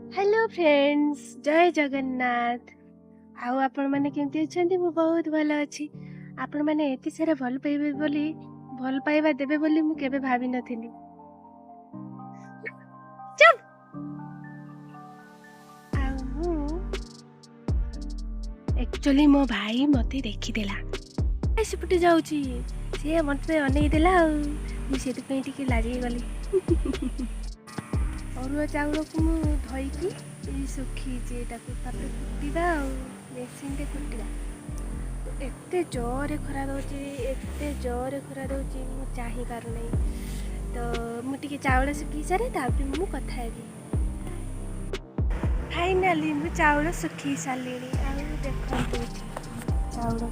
Hello friends, जय जगन्नाथ। आउ आपण माने केमती अछंती? मु बहुत भलो अछि। आपण माने एति सारा भल पाइबा देबे बोली मु केबे भाबी नथिनी। चुप। एक्चुअली मो भाई मते देखि देला सेपटे जाउची, से मते अनै देला मु सेति पे टिके लागी गली। अरुआ चाउल को मु धोइकी सुखी तापर कुटिबा मेसीन रे कुटिबा। एते जोरे खरा दउची मु चाहि पारु नै। तो मु टिके चाउल सुखी सारे तापर मु कथा हेबी। फाइनली मु चाउल सुखी सालिनी। आ देखंतु चाउल को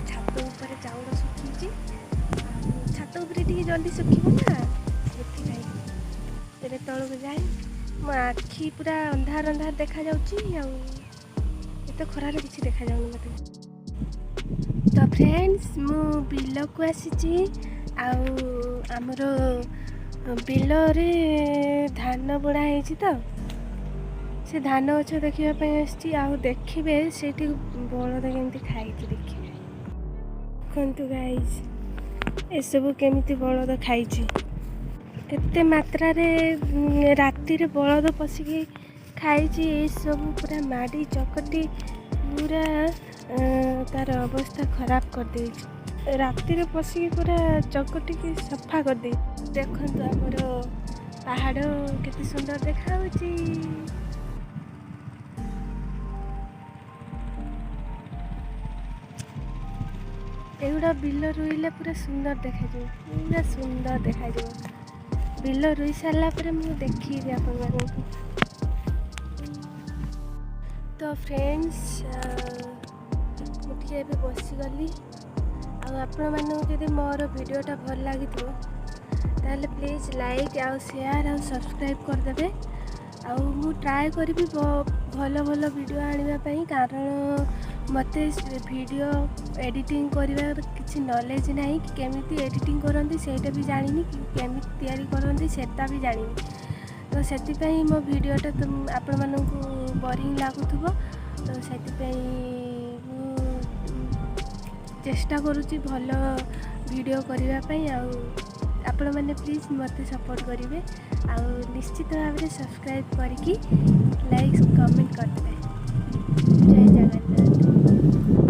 छात ऊपर चाउल सुखी छात ऊपर टिके जल्दी सुखिबो ना सेति तेरे तळକୁ जाए मो आखी पूरा अंधार अंधार देखा जाउची आ एते खरारे किछि देखा जाउनी मते। तो फ्रेंड्स मु बिल को आसीची आ हमर बिल रे धान बुणा हेची। तो से धान गछ देखिबा पई आसीची आ देखिबे सेठी बळद केमती खाइची देखिबे। देखंतु गाइस ए सब केमती बळद खाइची। केते मात्रा रे राति रे बळद पसिकी खाइची। ए सब पूरा माडी चकटी पूरा तार अवस्था खराब कर देइची। राति रे पसिकी पूरा चकटी की सफा कर दे। देखंतु हमर पहाड़ केते सुंदर देखाउची। एगुड़ा बिल रुइले पूरा सुंदर देखा जाए। बिल रुई सारा पर मुझे देखी आपण। तो फ्रेंड्स मुझे बसीगली आपण मानक जब मोर वीडियोटा भल लगी ताले प्लीज लाइक आ शेयर आ सब्सक्राइब करदे। मु ट्राए करी भल भल वीडियो आने कारण मते वीडियो एडिटिंग करने किसी नॉलेज नहीं कि केमिति एडिटिंग करती सेटा भी जानी कि केमिति तैयारी करती सेटा भी जानी। तो से मो वीडियोटा तुम आपण मानकु बोरिंग लगुथबो। तो से चेष्टा करुँची भल वीडियो करने आपण मैंने प्लीज मते सपोर्ट करेंगे। निश्चित भाव में सब्सक्राइब करके लाइक कमेंट करते। जय जगन्नाथ।